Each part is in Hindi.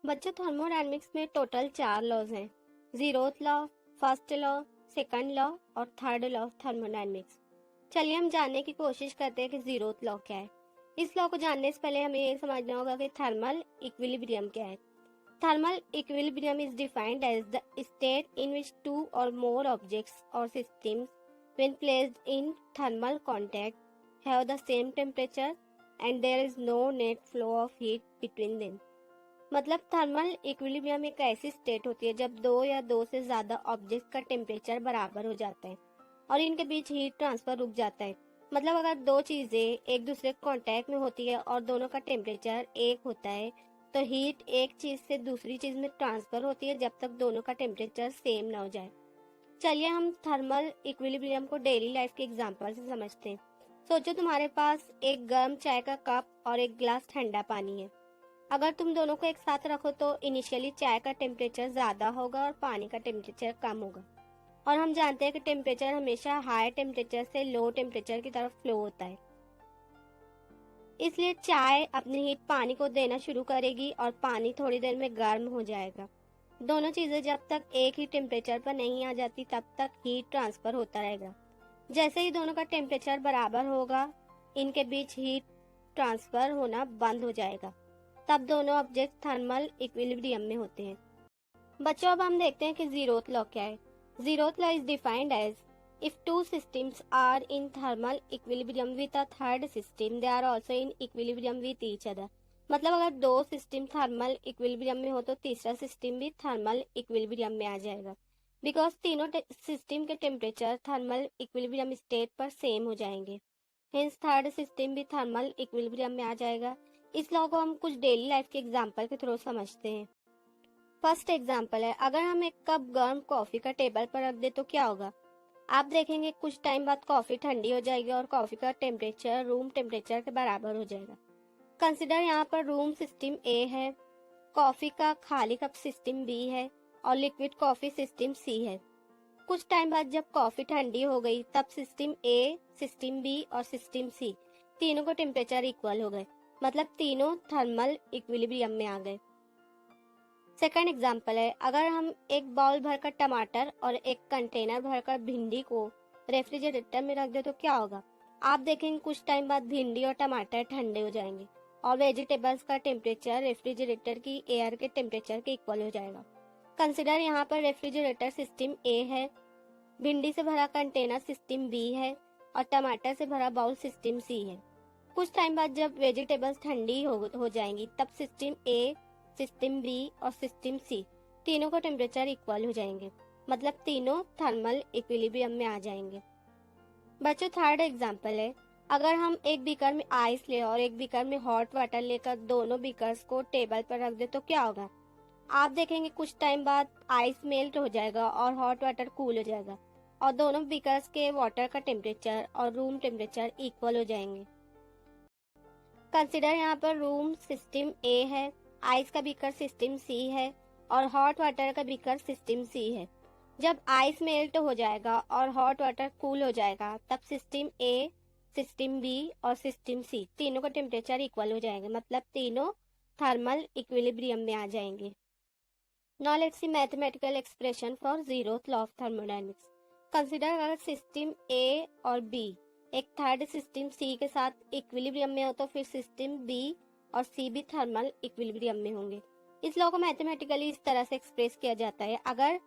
बच्चों थर्मोडायनेमिक्स में टोटल 4 लॉज हैं। Zeroth law, first law, second law और थर्ड लॉ ऑफ थर्मोडायनेमिक्स। चलिए हम जानने की कोशिश करते हैं कि जीरोथ लॉ क्या है। इस लॉ को जानने से पहले हमें ये समझना होगा कि थर्मल इक्विलिब्रियम क्या है। Thermal equilibrium is defined as the state in which two or more objects or systems when placed in thermal contact have the same temperature and there is no net flow of heat between them. मतलब थर्मल इक्विलिब्रियम एक ऐसी स्टेट होती है जब दो या दो से ज्यादा ऑब्जेक्ट का टेम्परेचर बराबर हो जाता है और इनके बीच हीट ट्रांसफर रुक जाता है। मतलब अगर दो चीजें एक दूसरे कांटेक्ट में होती है और दोनों का टेम्परेचर एक होता है तो हीट एक चीज से दूसरी चीज में ट्रांसफर होती है जब तक दोनों का टेम्परेचर सेम ना हो जाए। चलिए हम थर्मल इक्विलिब्रियम को डेली लाइफ के एग्जांपल से समझते हैं। सोचो तुम्हारे पास एक गर्म चाय का कप और एक गिलास ठंडा पानी है। अगर तुम दोनों को एक साथ रखो तो इनिशियली चाय का टेम्परेचर ज्यादा होगा और पानी का टेम्परेचर कम होगा। और हम जानते हैं कि टेम्परेचर हमेशा हाई टेम्परेचर से लो टेम्परेचर की तरफ फ्लो होता है, इसलिए चाय अपनी हीट पानी को देना शुरू करेगी और पानी थोड़ी देर में गर्म हो जाएगा। दोनों चीजें जब तक एक ही टेम्परेचर पर नहीं आ जाती तब तक हीट ट्रांसफर होता रहेगा। जैसे ही दोनों का टेम्परेचर बराबर होगा इनके बीच हीट ट्रांसफर होना बंद हो जाएगा, तब दोनों ऑब्जेक्ट थर्मल इक्विलिब्रियम में होते हैं। बच्चों अब हम देखते हैं कि जीरोथ लॉ क्या है। Zeroth law is defined as if two systems are in thermal equilibrium with a third system they are also in equilibrium with each other. मतलब अगर दो सिस्टम थर्मल इक्विलिब्रियम में हो तो तीसरा सिस्टम भी थर्मल इक्विलिब्रियम में आ जाएगा, बिकॉज तीनों सिस्टम के टेम्परेचर थर्मल इक्विलिब्रियम स्टेट पर सेम हो जाएंगे। हेंस थर्ड सिस्टम भी थर्मल इक्विलिब्रियम में आ जाएगा। इस लॉ को हम कुछ डेली लाइफ के एग्जाम्पल के थ्रू समझते हैं। फर्स्ट एग्जाम्पल है, अगर हम एक कप गर्म कॉफी का टेबल पर रख दे तो क्या होगा। आप देखेंगे कुछ टाइम बाद कॉफी ठंडी हो जाएगी और कॉफी का टेम्परेचर रूम टेम्परेचर के बराबर हो जाएगा। कंसिडर यहाँ पर रूम सिस्टम ए है, कॉफी का खाली कप सिस्टम बी है और लिक्विड कॉफी सिस्टम सी है। कुछ टाइम बाद जब कॉफी ठंडी हो गई तब सिस्टम ए, सिस्टम बी और सिस्टम सी तीनों को टेम्परेचर इक्वल हो गए, मतलब तीनों थर्मल इक्विलिब्रियम में आ गए। सेकंड एग्जांपल है, अगर हम एक बाउल भरकर टमाटर और एक कंटेनर भरकर भिंडी को रेफ्रिजरेटर में रख दे तो क्या होगा। आप देखेंगे कुछ टाइम बाद भिंडी और टमाटर ठंडे हो जाएंगे और वेजिटेबल्स का टेम्परेचर रेफ्रिजरेटर की एयर के टेम्परेचर के इक्वल हो जाएगा। कंसिडर यहाँ पर रेफ्रिजरेटर सिस्टम ए है, भिंडी से भरा कंटेनर सिस्टम बी है और टमाटर से भरा बाउल सिस्टम सी है। कुछ टाइम बाद जब वेजिटेबल्स ठंडी हो जाएंगी तब सिस्टम ए, सिस्टम बी और सिस्टम सी तीनों को टेम्परेचर इक्वल हो जाएंगे, मतलब तीनों थर्मल इक्विलिब्रियम में आ जाएंगे। बच्चों थर्ड एग्जांपल है, अगर हम एक बीकर में आइस ले और एक बीकर में हॉट वाटर लेकर दोनों बीकर्स को टेबल पर रख दे तो क्या होगा। आप देखेंगे कुछ टाइम बाद आइस मेल्ट हो जाएगा और हॉट वाटर कूल हो जाएगा और दोनों बीकर्स के वाटर का टेम्परेचर और रूम टेम्परेचर इक्वल हो जाएंगे। कंसिडर यहाँ पर रूम सिस्टम ए है, आइस का बीकर सिस्टम सी है और हॉट वाटर का बीकर सिस्टम सी है। जब आइस मेल्ट हो जाएगा और हॉट वाटर कूल हो जाएगा तब सिस्टम ए, सिस्टम बी और सिस्टम सी तीनों का टेम्परेचर इक्वल हो जाएंगे, मतलब तीनों थर्मल इक्विलिब्रियम में आ जाएंगे। Now let's see mathematical expression for zeroth law of thermodynamics. Consider अगर सिस्टम ए और बी एक थर्ड सिस्टम सी के साथ इक्विलिब्रियम में हो तो फिर सिस्टम बी और सी भी थर्मल इक्विलिब्रियम में होंगे। इस लॉ को मैथमेटिकली इस तरह से एक्सप्रेस किया जाता है, अगर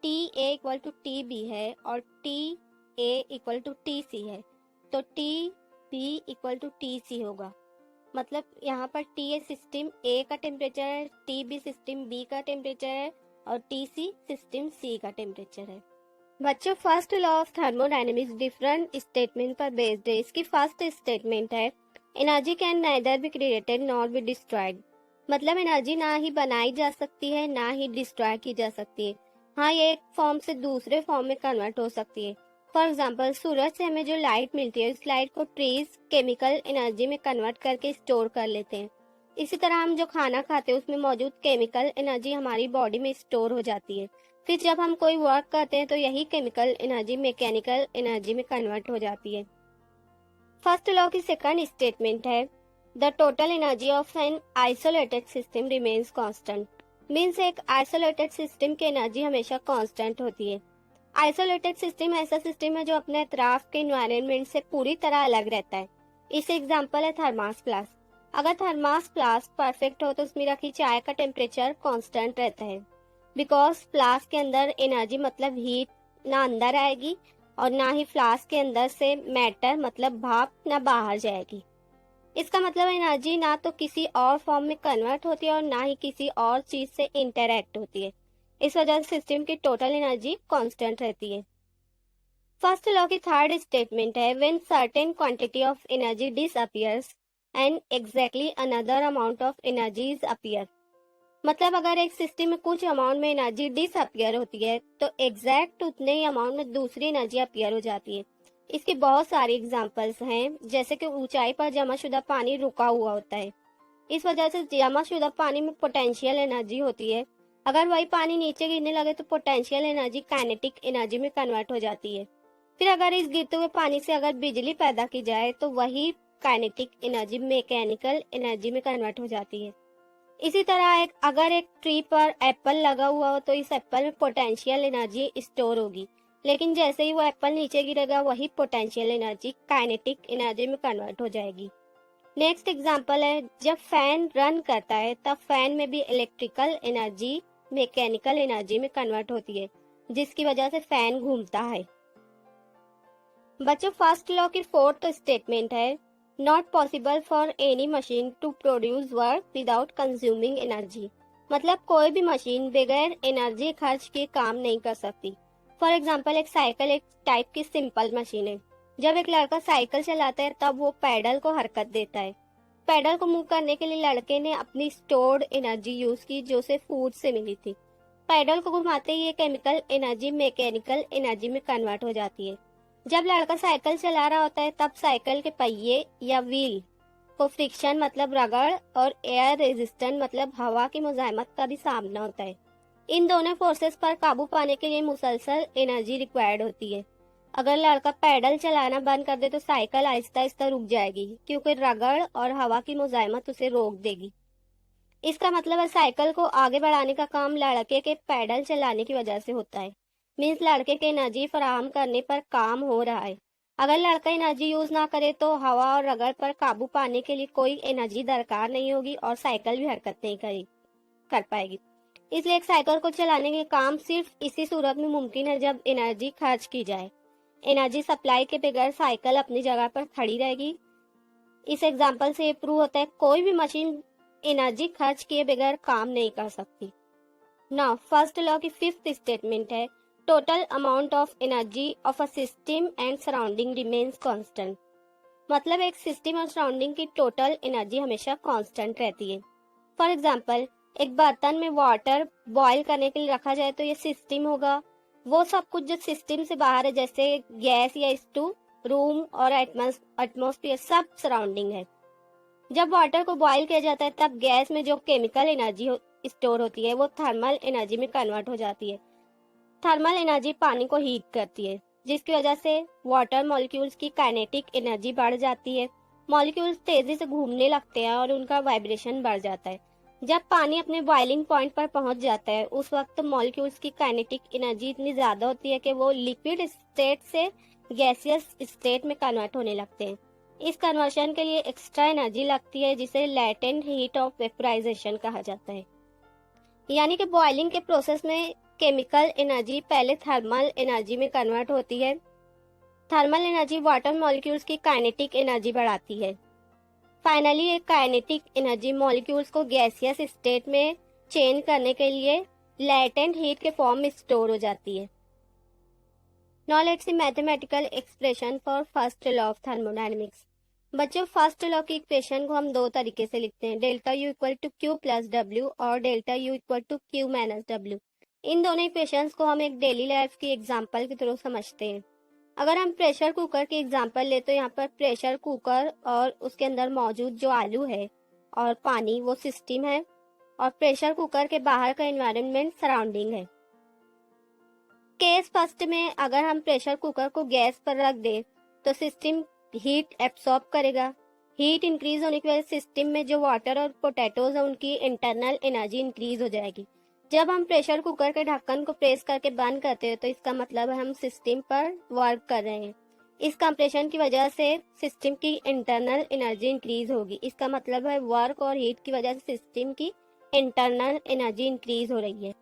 T A equal to T B है और T A equal to T C है तो T B equal to T C होगा। मतलब यहाँ पर टी ए सिस्टम ए का टेम्परेचर है, टी बी सिस्टम बी का टेम्परेचर है और टी सी सिस्टम सी का टेम्परेचर है। बच्चों first law of thermodynamics different statement पर बेस्ड है। इसकी फर्स्ट स्टेटमेंट है, energy can neither be created nor be destroyed. मतलब एनर्जी ना ही बनाई जा सकती है ना ही डिस्ट्रॉय की जा सकती है। हाँ, ये एक फॉर्म से दूसरे फॉर्म में कन्वर्ट हो सकती है। फॉर एग्जाम्पल सूरज से हमें जो लाइट मिलती है उस लाइट को ट्रीज केमिकल एनर्जी में कन्वर्ट करके स्टोर कर लेते हैं। इसी तरह हम जो खाना खाते हैं उसमें मौजूद केमिकल एनर्जी हमारी बॉडी में स्टोर हो जाती है। फिर जब हम कोई वर्क करते हैं तो यही केमिकल एनर्जी मैकेनिकल एनर्जी में कन्वर्ट हो जाती है। फर्स्ट लॉ की सेकंड स्टेटमेंट है, the total energy of an isolated system remains constant. Means एक आइसोलेटेड सिस्टम की एनर्जी हमेशा कांस्टेंट होती है। आइसोलेटेड सिस्टम ऐसा सिस्टम है जो अपने अतराफ के इन्वायरमेंट से पूरी तरह अलग रहता है। इस एग्जांपल है थर्मास फ्लास्क। अगर थर्मास फ्लास्क परफेक्ट हो तो उसमें रखी चाय का टेम्परेचर कांस्टेंट रहता है, बिकॉज फ्लास्क के अंदर एनर्जी मतलब हीट ना अंदर आएगी और ना ही फ्लास्क के अंदर से मैटर मतलब भाप ना बाहर जाएगी। इसका मतलब एनर्जी ना तो किसी और फॉर्म में कन्वर्ट होती है और ना ही किसी और चीज से इंटरैक्ट होती है। इस वजह से सिस्टम की टोटल एनर्जी कांस्टेंट रहती है। फर्स्ट लॉ की थर्ड स्टेटमेंट है when certain quantity of energy disappears and exactly another amount of energies appear. मतलब अगर एक सिस्टम में कुछ अमाउंट में एनर्जी डिसअपियर होती है तो एग्जैक्ट उतने ही अमाउंट में दूसरी एनर्जी अपीयर हो जाती है। इसकी बहुत सारी एग्जांपल्स हैं, जैसे कि ऊंचाई पर जमाशुदा पानी रुका हुआ होता है। इस वजह से जमाशुदा पानी में पोटेंशियल एनर्जी होती है। अगर वही पानी नीचे गिरने लगे तो पोटेंशियल एनर्जी काइनेटिक एनर्जी में कन्वर्ट हो जाती है। फिर अगर इस गिरते हुए पानी से अगर बिजली पैदा की जाए तो वही काइनेटिक एनर्जी मैकेनिकल एनर्जी में कन्वर्ट हो जाती है। इसी तरह अगर एक ट्री पर एप्पल लगा हुआ हो तो इस एप्पल में पोटेंशियल एनर्जी स्टोर होगी, लेकिन जैसे ही वो एप्पल नीचे गिरेगा वही पोटेंशियल एनर्जी काइनेटिक एनर्जी में कन्वर्ट हो जाएगी। नेक्स्ट एग्जांपल है जब फैन रन करता है तब फैन में भी इलेक्ट्रिकल एनर्जी मैकेनिकल एनर्जी में कन्वर्ट होती है, जिसकी वजह से फैन घूमता है। बच्चों फर्स्ट लॉ की फोर्थ स्टेटमेंट है not possible for any machine to produce work without consuming energy. मतलब कोई भी मशीन बगैर एनर्जी खर्च किए काम नहीं कर सकती। फॉर एग्जाम्पल एक साइकिल एक टाइप की सिंपल मशीन है। जब एक लड़का साइकिल चलाता है तब वो पैडल को हरकत देता है। पैडल को मूव करने के लिए लड़के ने अपनी स्टोर्ड एनर्जी यूज की जो उसे फूड से मिली थी। पैडल को घुमाते ही ये केमिकल एनर्जी मैकेनिकल एनर्जी में कन्वर्ट हो जाती है। जब लड़का साइकिल चला रहा होता है तब साइकिल के पहिए या व्हील को फ्रिक्शन मतलब रगड़ और एयर रेजिस्टेंट मतलब हवा की मुजाहिमत का भी सामना होता है। इन दोनों फोर्सेस पर काबू पाने के लिए मुसलसल एनर्जी रिक्वायर्ड होती है। अगर लड़का पैडल चलाना बंद कर दे तो साइकिल आहिस्ता आहिस्ता रुक जाएगी, क्योंकि रगड़ और हवा की मुजाहिमत उसे रोक देगी। इसका मतलब है साइकिल को आगे बढ़ाने का काम लड़के के पैडल चलाने की वजह से होता है। मीन्स लड़के के एनर्जी फराहम करने पर काम हो रहा है। अगर लड़का एनर्जी यूज ना करे तो हवा और रगड़ पर काबू पाने के लिए कोई एनर्जी दरकार नहीं होगी और साइकिल भी हरकत नहीं कर पाएगी। इसलिए एक साइकिल को चलाने के काम सिर्फ इसी सूरत में मुमकिन है जब एनर्जी खर्च की जाए। एनर्जी सप्लाई के बगैर साइकिल अपनी जगह पर खड़ी रहेगी। इस एग्जाम्पल से ये प्रूव होता है कोई भी मशीन एनर्जी खर्च किए बगैर काम नहीं कर सकती। नाउ फर्स्ट लॉ की फिफ्थ स्टेटमेंट है total amount of energy of a system and surrounding remains constant. मतलब एक सिस्टम और सराउंडिंग की टोटल एनर्जी हमेशा कांस्टेंट रहती है। फॉर एग्जांपल एक बर्तन में वाटर बॉईल करने के लिए रखा जाए तो ये सिस्टम होगा। वो सब कुछ जो सिस्टम से बाहर है जैसे गैस या स्टू, रूम और एटमॉस्फेयर सब सराउंडिंग है। जब वाटर को बॉईल किया जाता है तब गैस में जो केमिकल एनर्जी स्टोर होती है वो थर्मल एनर्जी में कन्वर्ट हो जाती है। थर्मल एनर्जी पानी को हीट करती है, जिसकी वजह से वाटर मॉलिक्यूल्स की काइनेटिक एनर्जी बढ़ जाती है। मॉलिक्यूल्स तेजी से घूमने लगते हैं और उनका वाइब्रेशन बढ़ जाता है। जब पानी अपने बॉइलिंग पॉइंट पर पहुंच जाता है उस वक्त मॉलिक्यूल्स की काइनेटिक एनर्जी इतनी ज्यादा होती है कि वो लिक्विड स्टेट से गैसियस स्टेट में कन्वर्ट होने लगते हैं। इस कन्वर्शन के लिए एक्स्ट्रा एनर्जी लगती है जिसे लैटेंट हीट ऑफ वेपोराइजेशन कहा जाता है। यानी कि बॉइलिंग के प्रोसेस में केमिकल एनर्जी पहले थर्मल एनर्जी में कन्वर्ट होती है। थर्मल एनर्जी वाटर मॉलिक्यूल्स की काइनेटिक एनर्जी बढ़ाती है। फाइनली एक काइनेटिक एनर्जी मॉलिक्यूल्स को गैसियस स्टेट में चेंज करने के लिए लैटेंट हीट के फॉर्म में स्टोर हो जाती है। Now let's see mathematical expression for first law of thermodynamics. बच्चों फर्स्ट लॉ की इक्वेशन को हम दो तरीके से लिखते हैं, delta U equal to Q plus W और delta U equal to Q minus W. इन दोनों इक्वेशंस को हम एक डेली लाइफ की एग्जांपल के थ्रू समझते हैं। अगर हम प्रेशर कुकर की एग्जांपल ले तो यहाँ पर प्रेशर कुकर और उसके अंदर मौजूद जो आलू है और पानी वो सिस्टम है और प्रेशर कुकर के बाहर का एनवायरनमेंट सराउंडिंग है। केस फर्स्ट में अगर हम प्रेशर कुकर को गैस पर रख दें तो सिस्टम हीट एब्सॉर्ब करेगा। हीट इंक्रीज होने की वजह से सिस्टम में जो वाटर और पोटैटोज है उनकी इंटरनल एनर्जी इंक्रीज हो जाएगी। जब हम प्रेशर कुकर के ढक्कन को प्रेस करके बंद करते हैं तो इसका मतलब है हम सिस्टम पर वर्क कर रहे हैं। इस कंप्रेशन की वजह से सिस्टम की इंटरनल एनर्जी इंक्रीज होगी। इसका मतलब है वर्क और हीट की वजह से सिस्टम की इंटरनल एनर्जी इंक्रीज हो रही है।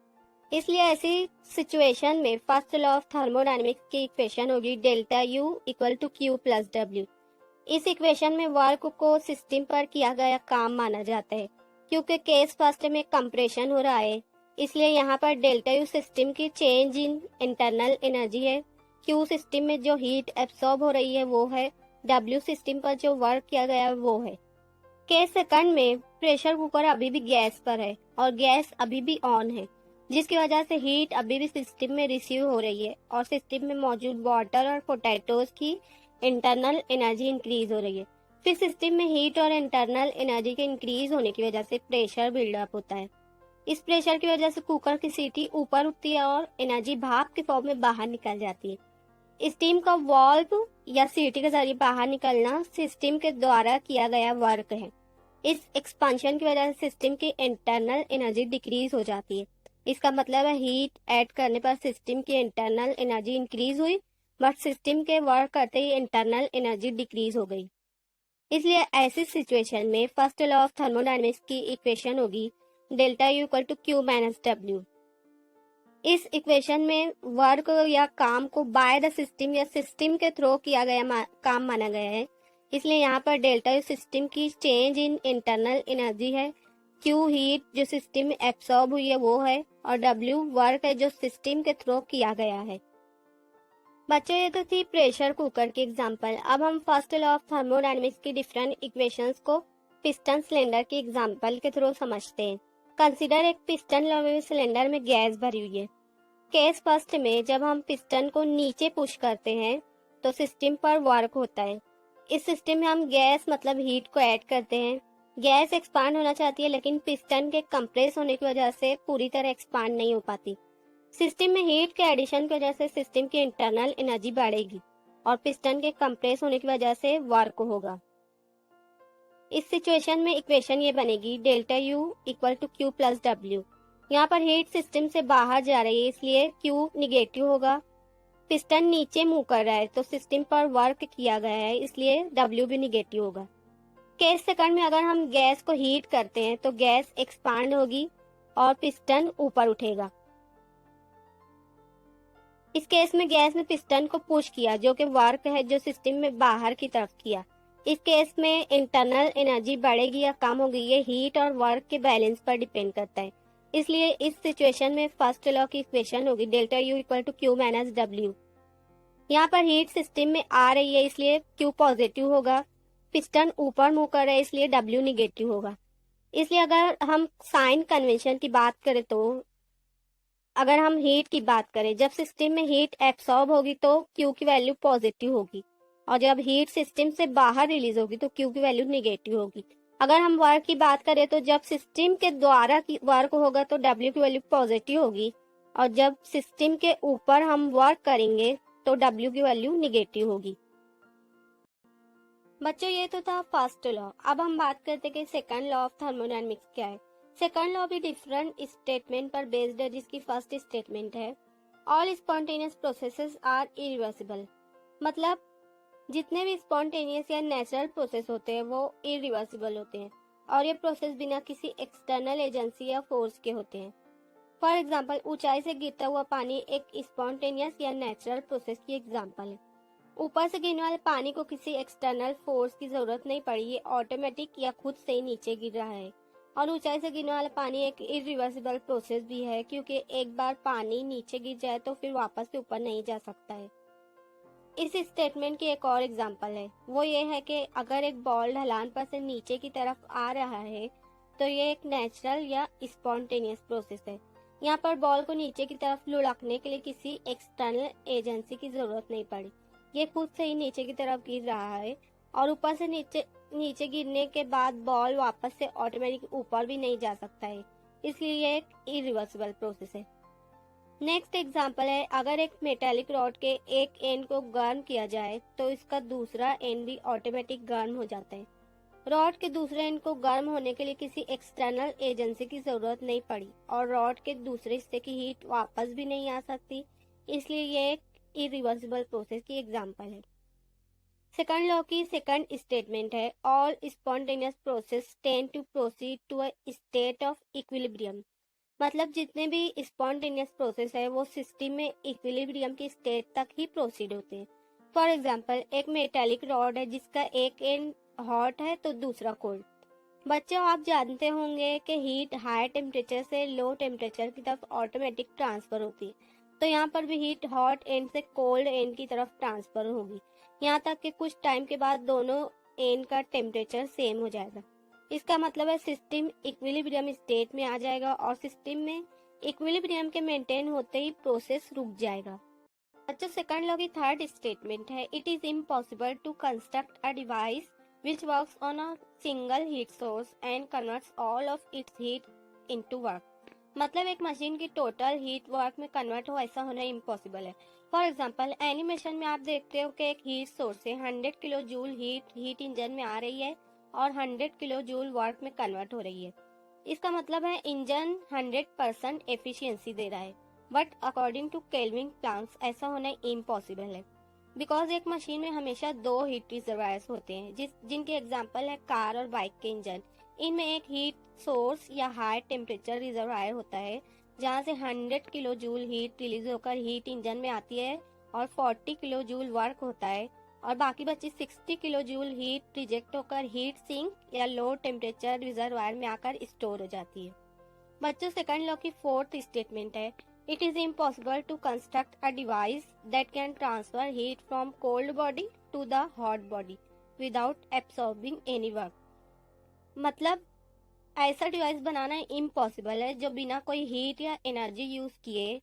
इसलिए ऐसी सिचुएशन में फर्स्ट लॉ ऑफ थर्मोडायनेमिक्स की इक्वेशन होगी delta U equal to Q plus W. इस इक्वेशन में वर्क को सिस्टम पर किया गया काम माना जाता है। क्योंकि केस फर्स्ट में कंप्रेशन हो रहा है, इसलिए यहाँ पर डेल्टा यू सिस्टम की चेंज इन इंटरनल एनर्जी है, क्यू सिस्टम में जो हीट एब्सॉर्ब हो रही है वो है, डब्ल्यू सिस्टम पर जो वर्क किया गया है वो है। केस सेकंड में प्रेशर कुकर अभी भी गैस पर है और गैस अभी भी ऑन है, जिसकी वजह से हीट अभी भी सिस्टम में रिसीव हो रही है और सिस्टम में मौजूद वाटर और पोटैटोज की इंटरनल एनर्जी इंक्रीज हो रही है। फिर सिस्टम में हीट और इंटरनल एनर्जी के इंक्रीज होने की वजह से प्रेशर बिल्डअप होता है। इस प्रेशर की वजह से कुकर की सीटी ऊपर उठती है और एनर्जी भाप के फॉर्म में बाहर निकल जाती है। स्टीम का वाल्व या सीटी के जरिए बाहर निकलना सिस्टम के द्वारा किया गया वर्क है। इस एक्सपांशन की वजह से सिस्टम की इंटरनल एनर्जी डिक्रीज हो जाती है। इसका मतलब है हीट ऐड करने पर सिस्टम की इंटरनल एनर्जी इंक्रीज हुई, बट सिस्टम के वर्क करते ही इंटरनल एनर्जी डिक्रीज हो गई। इसलिए ऐसी सिचुएशन में फर्स्ट लॉ ऑफ थर्मोडायनेमिक्स की इक्वेशन होगी delta U equal to Q minus W. इस इक्वेशन में वर्क या काम को बाय द सिस्टम या सिस्टम के थ्रू किया गया काम माना गया है। इसलिए यहाँ पर डेल्टा यू सिस्टम की चेंज इन इंटरनल एनर्जी है, क्यू हीट जो सिस्टम में एब्सॉर्ब हुई है वो है, और डब्ल्यू वर्क है जो सिस्टम के थ्रू किया गया है। बच्चों ये तो थी प्रेशर कुकर की एग्जांपल। अब हम फर्स्ट लॉ ऑफ थर्मोडायनेमिक्स की डिफरेंट इक्वेशंस को पिस्टन सिलेंडर की एग्जांपल के थ्रू समझते हैं। कंसीडर एक पिस्टन लगे सिलेंडर में गैस भरी हुई है। केस फर्स्ट में जब हम पिस्टन को नीचे पुश करते हैं तो सिस्टम पर वर्क होता है। इस सिस्टम में हम गैस मतलब हीट को ऐड करते हैं। गैस एक्सपांड होना चाहती है लेकिन पिस्टन के कंप्रेस होने की वजह से पूरी तरह एक्सपांड नहीं हो पाती। सिस्टम में हीट के एडिशन की वजह से सिस्टम की इंटरनल एनर्जी बढ़ेगी और पिस्टन के कंप्रेस होने की वजह से वर्क होगा। इस सिचुएशन में इक्वेशन ये बनेगी delta U equal to Q plus W. यहाँ पर हीट सिस्टम से बाहर जा रही है इसलिए क्यू निगेटिव होगा। पिस्टन नीचे मूव कर रहा है तो सिस्टम पर वर्क किया गया है इसलिए डब्ल्यू भी निगेटिव होगा। केस सेकंड में अगर हम गैस को हीट करते हैं तो गैस एक्सपांड होगी और पिस्टन ऊपर उठेगा। इस केस में गैस ने पिस्टन को पुश किया जो कि वर्क है जो सिस्टम में बाहर की तरफ किया। इस केस में इंटरनल एनर्जी बढ़ेगी या कम होगी ये हीट और वर्क के बैलेंस पर डिपेंड करता है। इसलिए इस सिचुएशन में फर्स्ट लॉ की इक्वेशन होगी delta U equal to Q minus W. यहाँ पर हीट सिस्टम में आ रही है इसलिए क्यू पॉजिटिव होगा, पिस्टन ऊपर मूव कर रहा है इसलिए डब्ल्यू निगेटिव होगा। इसलिए अगर हम साइन कन्वेंशन की बात करें तो अगर हम हीट की बात करें जब सिस्टम में हीट एब्सॉर्ब होगी तो क्यू की वैल्यू पॉजिटिव होगी और जब हीट सिस्टम से बाहर रिलीज होगी तो क्यू की वैल्यू निगेटिव होगी। अगर हम वर्क की बात करें तो जब सिस्टम के द्वारा वर्क होगा तो डब्ल्यू की वैल्यू पॉजिटिव होगी और जब सिस्टम के ऊपर हम वर्क करेंगे तो डब्ल्यू की वैल्यू निगेटिव होगी। बच्चों ये तो था फर्स्ट लॉ। अब हम बात करते हैं कि सेकंड लॉ ऑफ थर्मोडायनेमिक्स क्या है। सेकंड लॉ भी डिफरेंट स्टेटमेंट पर बेस्ड है जिसकी फर्स्ट स्टेटमेंट है all spontaneous processes are irreversible. मतलब जितने भी स्पॉन्टेनियस या नेचुरल प्रोसेस होते हैं वो इरिवर्सिबल होते हैं और ये प्रोसेस बिना किसी एक्सटर्नल एजेंसी या फोर्स के होते हैं। फॉर एग्जाम्पल ऊंचाई से गिरता हुआ पानी एक स्पॉन्टेनियस या नेचुरल प्रोसेस की एग्जाम्पल है। ऊपर से गिरने वाले पानी को किसी एक्सटर्नल फोर्स की जरूरत नहीं पड़ी, ये ऑटोमेटिक या खुद से ही नीचे गिर रहा है। और ऊंचाई से गिरने वाला पानी एक इरिवर्सिबल प्रोसेस भी है क्योंकि एक बार पानी नीचे गिर जाए तो फिर वापस से ऊपर नहीं जा सकता है। इस स्टेटमेंट की एक और एग्जांपल है, वो ये है कि अगर एक बॉल ढलान पर से नीचे की तरफ आ रहा है तो ये एक नेचुरल या स्पॉन्टेनियस प्रोसेस है। यहाँ पर बॉल को नीचे की तरफ लुढ़कने के लिए किसी एक्सटर्नल एजेंसी की जरूरत नहीं पड़ी, ये खुद से ही नीचे की तरफ गिर रहा है और ऊपर से नीचे गिरने के बाद बॉल वापस से ऑटोमेटिक ऊपर भी नहीं जा सकता है, इसलिए ये एक इरिवर्सिबल प्रोसेस है। नेक्स्ट एग्जांपल है, अगर एक मेटालिक रॉड के एक एंड को गर्म किया जाए तो इसका दूसरा एंड भी ऑटोमेटिक गर्म हो जाता है। रॉड के दूसरे एंड को गर्म होने के लिए किसी एक्सटर्नल एजेंसी की जरूरत नहीं पड़ी और रॉड के दूसरे हिस्से की हीट वापस भी नहीं आ सकती, इसलिए ये एक इरिवर्सिबल प्रोसेस की एग्जांपल है। सेकंड लॉ की सेकंड स्टेटमेंट है, all spontaneous process tend to proceed to a state of equilibrium. मतलब जितने भी स्पॉन्टेनियस प्रोसेस है वो सिस्टम में इक्विलिब्रियम की स्टेट तक ही प्रोसीड होते हैं। फॉर एग्जाम्पल, एक मेटेलिक रॉड है जिसका एक एंड हॉट है तो दूसरा कोल्ड। बच्चों, आप जानते होंगे कि हीट हाई टेम्परेचर से लो टेम्परेचर की तरफ ऑटोमेटिक ट्रांसफर होती है, तो यहाँ पर भी हीट हॉट एंड से कोल्ड एंड की तरफ ट्रांसफर होगी, यहाँ तक कि कुछ टाइम के बाद दोनों एंड का टेम्परेचर सेम हो जाएगा। इसका मतलब है सिस्टम इक्विलिब्रियम स्टेट में आ जाएगा और सिस्टम में इक्विलिब्रियम के मेंटेन होते ही प्रोसेस रुक जाएगा। बच्चों, सेकंड लॉ की थर्ड स्टेटमेंट है, it is impossible to construct a device which works on a single heat source and converts all of its heat into work। मतलब एक मशीन की टोटल हीट वर्क में कन्वर्ट हो ऐसा होना इम्पॉसिबल है। फॉर एग्जांपल, एनिमेशन में आप देखते हो कि एक हीट सोर्स से 100 किलो जूल हीट इंजन में आ रही है और 100 किलो जूल वर्क में कन्वर्ट हो रही है। इसका मतलब है इंजन 100% एफिशिएंसी दे रहा है, but according to Kelvin Planck's ऐसा होना इम्पॉसिबल है, बिकॉज एक मशीन में हमेशा दो हीट रिजर्वायर्स होते हैं जिनके एग्जाम्पल है कार और बाइक के इंजन। इनमें एक हीट सोर्स या हाई टेम्परेचर रिजर्वायर होता है जहाँ से 100 किलो जूल हीट रिलीज होकर हीट इंजन में आती है और 40 किलो जूल वर्क होता है और बाकी बची 60 किलो जूल हीट रिजेक्ट होकर हीट सिंक या लो टेम्परेचर रिजर्वायर में आकर स्टोर हो जाती है। बच्चों, सेकंड लॉ की फोर्थ स्टेटमेंट है, it is impossible to construct a device that can transfer heat from cold body to the hot body without absorbing any work। मतलब ऐसा डिवाइस बनाना इम्पॉसिबल है जो बिना कोई हीट या एनर्जी यूज किए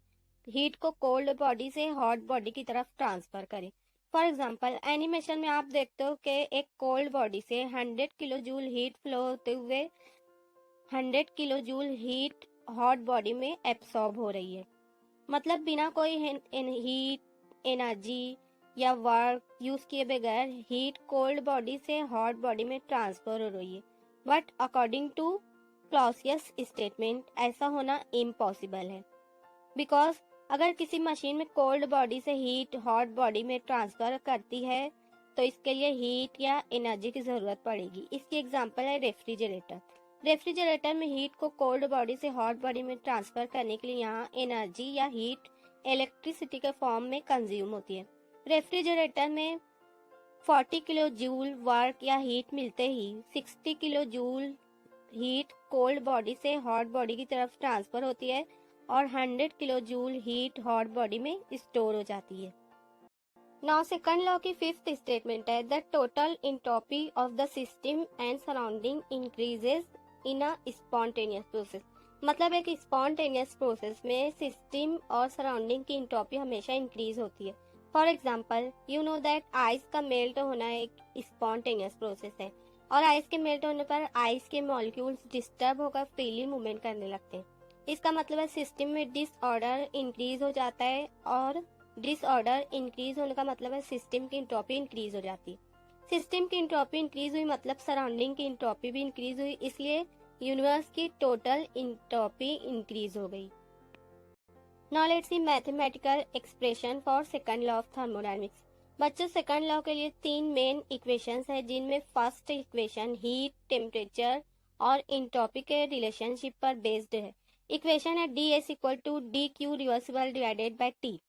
हीट को कोल्ड बॉडी से हॉट बॉडी की तरफ ट्रांसफर करे। फॉर एग्जाम्पल, एनिमेशन में आप देखते हो कि एक कोल्ड बॉडी से 100 किलो जूल हीट फ्लो होते हुए 100 kilo joule heat hot body में एब्सॉर्ब हो रही है। मतलब बिना कोई हीट एनर्जी या वर्क यूज किए बगैर हीट कोल्ड बॉडी से हॉट बॉडी में ट्रांसफर हो रही है, but according to Clausius statement ऐसा होना इम्पॉसिबल है, बिकॉज अगर किसी मशीन में कोल्ड बॉडी से हीट हॉट बॉडी में ट्रांसफर करती है तो इसके लिए हीट या एनर्जी की जरूरत पड़ेगी। इसकी एग्जांपल है रेफ्रिजरेटर। रेफ्रिजरेटर में हीट को कोल्ड बॉडी से हॉट बॉडी में ट्रांसफर करने के लिए यहाँ एनर्जी या हीट इलेक्ट्रिसिटी के फॉर्म में कंज्यूम होती है। रेफ्रिजरेटर में 40 किलो जूल वर्क या हीट मिलते ही 60 kilo joule heat cold body से हॉट बॉडी की तरफ ट्रांसफर होती है और 100 kilo joule heat hot body में स्टोर हो जाती है। नाउ सेकंड लॉ की फिफ्थ स्टेटमेंट है, the total entropy of the system and surrounding increases in a spontaneous process. मतलब एक स्पॉन्टेनियस प्रोसेस में सिस्टम और सराउंडिंग की एंट्रोपी हमेशा इंक्रीज होती है। For example, you know that ice का मेल्ट होना एक स्पॉन्टेनियस प्रोसेस है और आइस के मेल्ट होने पर आइस के मॉलिक्यूल्स डिस्टर्ब होकर फ्रीली मूवमेंट करने लगते हैं। इसका मतलब है सिस्टम में डिसऑर्डर इंक्रीज हो जाता है और डिसऑर्डर इंक्रीज होने का मतलब है सिस्टम की एंट्रोपी इंक्रीज हो जाती है। सिस्टम की एंट्रोपी इंक्रीज हुई मतलब सराउंडिंग की एंट्रोपी भी इंक्रीज हुई, इसलिए यूनिवर्स की टोटल एंट्रोपी इंक्रीज हो गई। Now let's see mathematical expression for second law of thermodynamics. बच्चों, सेकंड लॉ के लिए तीन मेन इक्वेशंस है जिनमें फर्स्ट इक्वेशन हीट, टेम्परेचर और एंट्रोपी के रिलेशनशिप पर बेस्ड है। इक्वेशन है ds equal to D Q reversible divided by T.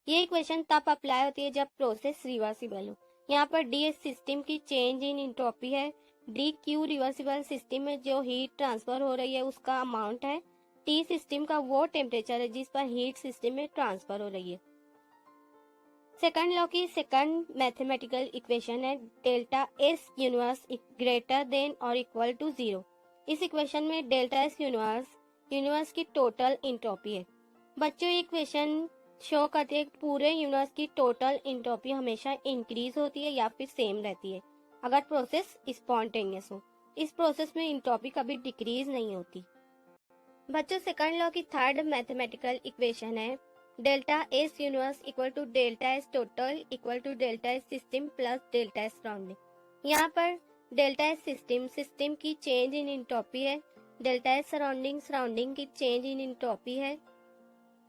ये इक्वेशन तब अप्लाई होती है जब प्रोसेस रिवर्सिबल हो। यहाँ पर ds सिस्टम की चेंज इन एंट्रोपी है, डी क्यू रिवर्सिबल सिस्टम में जो हीट ट्रांसफर हो रही है उसका अमाउंट है, टी सिस्टम का वो टेम्परेचर है जिस पर हीट सिस्टम में ट्रांसफर हो रही है। सेकंड लॉ की सेकंड मैथमेटिकल इक्वेशन है delta S universe greater than और इक्वल टू 0। इस इक्वेशन में डेल्टा एस यूनिवर्स की टोटल एंट्रोपी है। बच्चों, ये इक्वेशन शो करती है कि पूरे यूनिवर्स की टोटल एंट्रोपी हमेशा इंक्रीज होती है या फिर सेम रहती है अगर प्रोसेस स्पॉन्टेनियस हो। इस प्रोसेस में एंट्रोपी कभी डिक्रीज नहीं होती। बच्चों, सेकंड लॉ की थर्ड मैथमेटिकल इक्वेशन है delta S universe equal to delta S total equal to delta S system plus delta S surrounding. यहाँ पर डेल्टा एस सिस्टम, सिस्टम की चेंज इन इंट्रोपी है। डेल्टा एस सराउंडिंग, सराउंडिंग की चेंज इन इंट्रोपी है।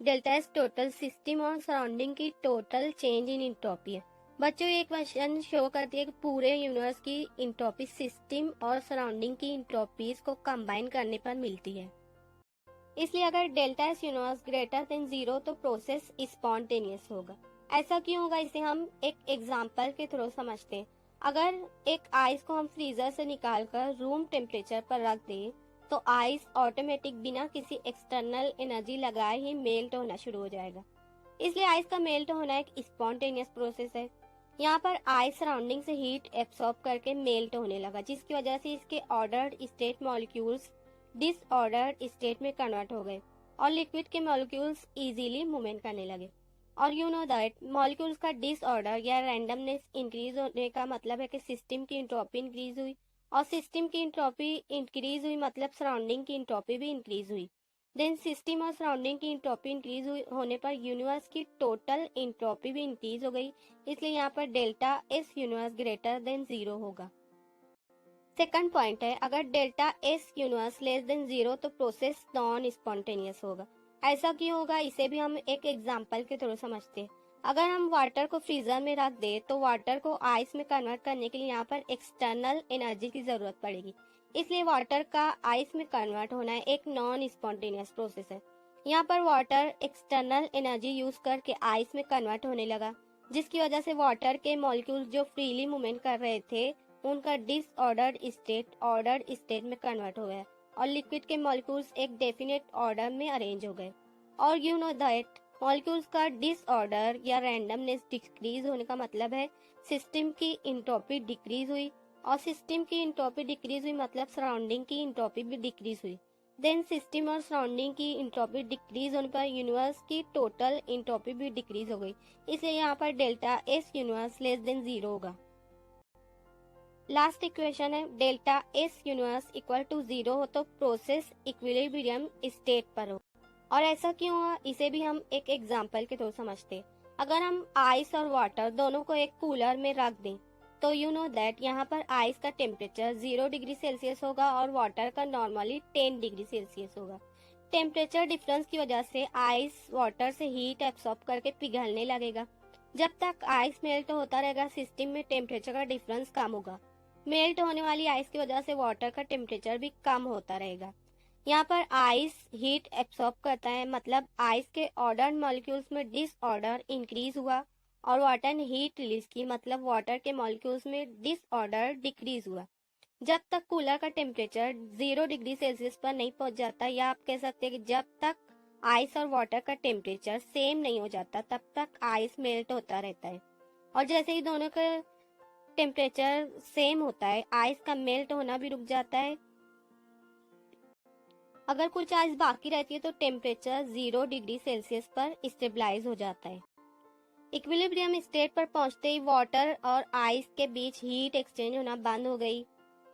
डेल्टा एस टोटल, सिस्टम और सराउंडिंग की टोटल चेंज इन इंट्रोपी है। बच्चों ये क्वेश्चन शो करती है कि पूरे यूनिवर्स की इंट्रोपी सिस्टम और सराउंडिंग की इंट्रोपीज को कंबाइन करने पर मिलती है। इसलिए अगर delta S universe greater than 0 तो प्रोसेस स्पॉन्टेनियस होगा। ऐसा क्यों होगा, इसे हम एक एग्जाम्पल के थ्रू समझते हैं। अगर एक आइस को हम फ्रीजर से निकालकर रूम टेम्परेचर पर रख दें तो आइस ऑटोमेटिक बिना किसी एक्सटर्नल एनर्जी लगाए ही मेल्ट होना शुरू हो जाएगा। इसलिए आइस का मेल्ट होना एक स्पॉन्टेनियस प्रोसेस है। यहाँ पर आइस सराउंडिंग से हीट एब्सॉर्ब करके मेल्ट होने लगा, जिसकी वजह से इसके ordered state molecules disordered state में कन्वर्ट हो गए और लिक्विड के मॉलिक्यूल्स इजीली मूवमेंट करने लगे। और यू नो दैट मॉलिक्यूल्स का डिसऑर्डर या रैंडमनेस इंक्रीज होने का मतलब है कि सिस्टम की इंट्रोपी इंक्रीज हुई, और सिस्टम की इंट्रोपी इंक्रीज हुई मतलब सराउंडिंग की इंट्रोपी भी इंक्रीज हुई। देन सिस्टम और सराउंडिंग की इंट्रोपी इंक्रीज होने पर यूनिवर्स की टोटल इंट्रोपी भी इंक्रीज हो गई। इसलिए यहाँ पर delta S universe greater than 0 होगा। सेकंड पॉइंट है, अगर delta S universe less than 0 तो प्रोसेस नॉन स्पॉन्टेनियस होगा। ऐसा क्यों होगा, इसे भी हम एक एग्जांपल के थ्रू समझते हैं। अगर हम वाटर को फ्रीजर में रख दे तो वाटर को आइस में कन्वर्ट करने के लिए यहाँ पर एक्सटर्नल एनर्जी की जरूरत पड़ेगी। इसलिए वाटर का आइस में कन्वर्ट होना एक नॉन स्पॉन्टेनियस प्रोसेस है। यहाँ पर वाटर एक्सटर्नल एनर्जी यूज करके आइस में कन्वर्ट होने लगा, जिसकी वजह से वाटर के मॉलिक्यूल्स जो फ्रीली मूवमेंट कर रहे थे उनका डिसऑर्डर्ड स्टेट ऑर्डर्ड स्टेट में कन्वर्ट हो गया और लिक्विड के मॉलिक्यूल्स एक डेफिनेट ऑर्डर में अरेंज हो गए। और यू नो दैट मॉलिक्यूल्स का डिसऑर्डर या रैंडमनेस डिक्रीज होने का मतलब है सिस्टम की इंट्रोपी डिक्रीज हुई, और सिस्टम की इंट्रोपी डिक्रीज हुई मतलब सराउंडिंग की इंट्रोपी भी डिक्रीज हुई। देन सिस्टम और सराउंडिंग की इंट्रोपी डिक्रीज होने पर यूनिवर्स की टोटल इंट्रोपी भी डिक्रीज हो गई। इसलिए यहाँ पर delta S universe less than 0 होगा। लास्ट इक्वेशन है, delta S universe equal to 0 हो तो प्रोसेस इक्विलिब्रियम स्टेट पर हो। और ऐसा क्यों हुआ, इसे भी हम एक एग्जांपल के थ्रू समझते हैं। अगर हम आइस और वाटर दोनों को एक कूलर में रख दें तो यू नो दैट यहाँ पर आइस का टेम्परेचर 0 डिग्री सेल्सियस होगा और वाटर का नॉर्मली 10 डिग्री सेल्सियस होगा। टेम्परेचर डिफरेंस की वजह से आइस वाटर से हीट एब्सॉर्ब करके पिघलने लगेगा। जब तक आइस मेल्ट होता रहेगा सिस्टम में टेम्परेचर का डिफरेंस कम होगा। मेल्ट होने वाली आइस की वजह से वाटर का टेम्परेचर भी कम होता रहेगा। यहाँ पर आइस हीट एब्सॉर्ब करता है मतलब आइस के ऑर्डर मॉलिक्यूल्स में डिसऑर्डर इंक्रीज हुआ, और वाटर ने हीट रिलीज की मतलब वाटर के मॉलिक्यूल्स में डिसऑर्डर डिक्रीज हुआ। जब तक कूलर का टेम्परेचर 0 डिग्री सेल्सियस पर नहीं पहुंच जाता, या आप कह सकते हैं कि जब तक आइस और वाटर का टेम्परेचर सेम नहीं हो जाता तब तक आइस मेल्ट होता रहता है। और जैसे ही दोनों का टेम्परेचर सेम होता है आइस का मेल्ट होना भी रुक जाता है। अगर कुछ आइस बाकी रहती है तो टेम्परेचर 0 डिग्री सेल्सियस पर स्टेबलाइज हो जाता है। इक्विलिब्रियम स्टेट पर पहुंचते ही वाटर और आइस के बीच हीट एक्सचेंज होना बंद हो गई।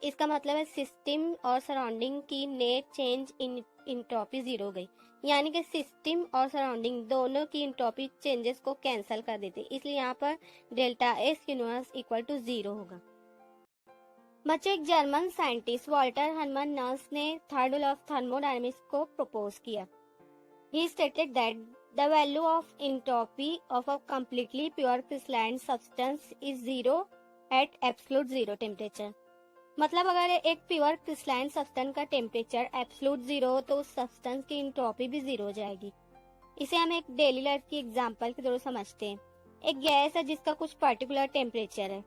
इसका मतलब है सिस्टम और सराउंडिंग की नेट चेंज इन इंट्रोपी 0 हो गई, यानी कि सिस्टम और सराउंडिंग दोनों की इंट्रोपी चेंजेस को कैंसिल कर देते, इसलिए यहाँ पर delta S universe equal to 0 होगा। बच्चों, एक German scientist Walter Hermann Nernst ने थर्ड लॉ ऑफ थर्मोडायनेमिक्स को प्रपोज किया। He stated that the value of entropy of a completely pure crystalline substance is 0 at absolute 0 temperature. मतलब अगर एक प्योर क्रिस्टलाइन सब्सटेंस का टेम्परेचर एब्सोल्यूट 0 हो तो उस सब्सटेंस की एंट्रोपी भी 0 हो जाएगी। इसे हम एक डेली लाइफ की एग्जांपल के थ्रू समझते हैं। एक गैस है जिसका कुछ पर्टिकुलर टेम्परेचर है।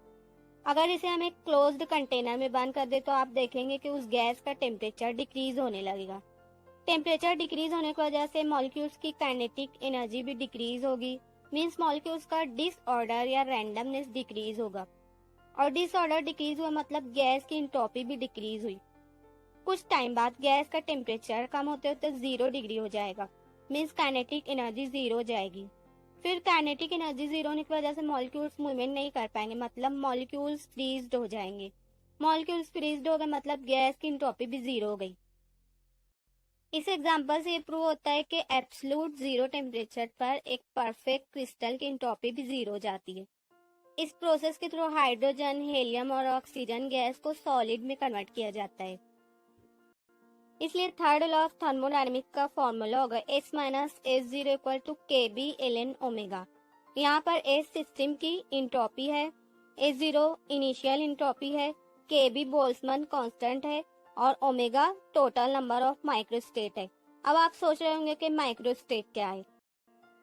अगर इसे हम एक क्लोज्ड कंटेनर में बंद कर दे तो आप देखेंगे कि उस गैस का टेम्परेचर डिक्रीज होने लगेगा। टेम्परेचर डिक्रीज होने की वजह से मॉलिक्यूल्स की काइनेटिक एनर्जी भी डिक्रीज होगी, मींस मॉलिक्यूल्स का डिसऑर्डर या रैंडमनेस डिक्रीज होगा। और डिसऑर्डर डिक्रीज हुआ मतलब गैस की एंट्रोपी भी डिक्रीज हुई। कुछ टाइम बाद गैस का टेम्परेचर कम होते होते 0 डिग्री हो जाएगा, मींस काइनेटिक एनर्जी 0 हो जाएगी। फिर काइनेटिक एनर्जी 0 होने की वजह से मॉलिक्यूल्स मूवमेंट नहीं कर पाएंगे मतलब मॉलिक्यूल्स फ्रीज्ड हो जाएंगे। मॉलिक्यूल्स फ्रीज्ड हो गए मतलब गैस की एंट्रोपी भी 0 हो गई। इस एग्जांपल से ये प्रूव होता है कि एब्सोल्यूट 0 टेम्परेचर पर एक परफेक्ट क्रिस्टल की एंट्रोपी भी 0 हो जाती है। इस प्रोसेस के थ्रू हाइड्रोजन, हेलियम और ऑक्सीजन गैस को सॉलिड में कन्वर्ट किया जाता है। इसलिए थर्ड लॉ ऑफ थर्मोडायनेमिक्स का फॉर्मूला होगा S minus S0 equal to KB ln omega. यहाँ पर S सिस्टम की इंट्रोपी है, S0 इनिशियल इंट्रोपी है, KB बोल्ट्जमैन कांस्टेंट है और omega total number of microstate है। अब आप सोच रहे होंगे कि माइक्रोस्टेट क्या है।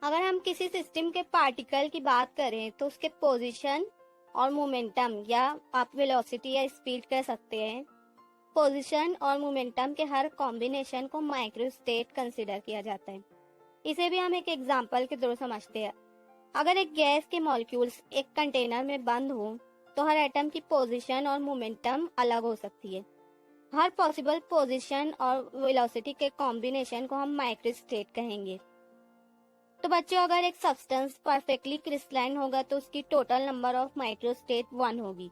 अगर हम किसी सिस्टम के पार्टिकल की बात करें तो उसके पोजीशन और मोमेंटम, या आप वेलोसिटी या स्पीड कह सकते हैं, पोजीशन और मोमेंटम के हर कॉम्बिनेशन को माइक्रोस्टेट कंसीडर किया जाता है। इसे भी हम एक एग्जांपल के थ्रू समझते हैं। अगर एक गैस के मॉलिक्यूल्स एक कंटेनर में बंद हो तो हर एटम की पोजीशन और मोमेंटम अलग हो सकती है। हर पॉसिबल पोजीशन और वेलोसिटी के कॉम्बिनेशन को हम माइक्रोस्टेट कहेंगे। तो बच्चों, अगर एक सब्सटेंस परफेक्टली क्रिस्टलाइन होगा तो उसकी टोटल नंबर ऑफ माइक्रोस्टेट 1 होगी।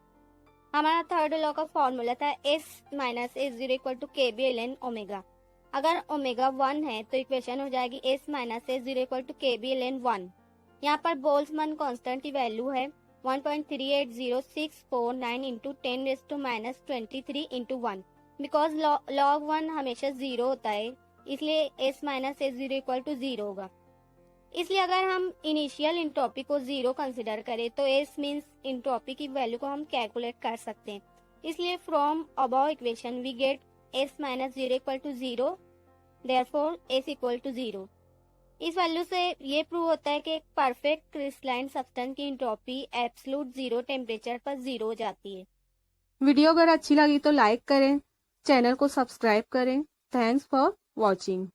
हमारा थर्ड लॉ का फॉर्मूला था S minus S0 equal to KB ln omega. अगर ओमेगा 1 है तो इक्वेशन हो जाएगी S minus S0 equal to KB ln 1। यहाँ पर बोल्ट्जमैन कांस्टेंट की वैल्यू है 1.38069 इंटू 10⁻⁻23 इंटू 1। बिकॉज लॉग 1 हमेशा 0 होता है, इसलिए S minus S0 equal to 0 होगा। इसलिए अगर हम इनिशियल इंट्रोपी को 0 कंसिडर करें तो S मींस इंट्रोपी की वैल्यू को हम कैलकुलेट कर सकते हैं। इसलिए from above equation we get S minus 0 equal to 0, therefore S equal to 0। इस वैल्यू से ये प्रूव होता है कि एक परफेक्ट क्रिस्टलाइन सब्सटेंस की इंट्रोपी एब्सोल्यूट 0 टेम्परेचर पर 0 हो जाती है। वीडियो अगर अच्छी लगी तो लाइक करें, चैनल को सब्सक्राइब करें। Thanks for watching.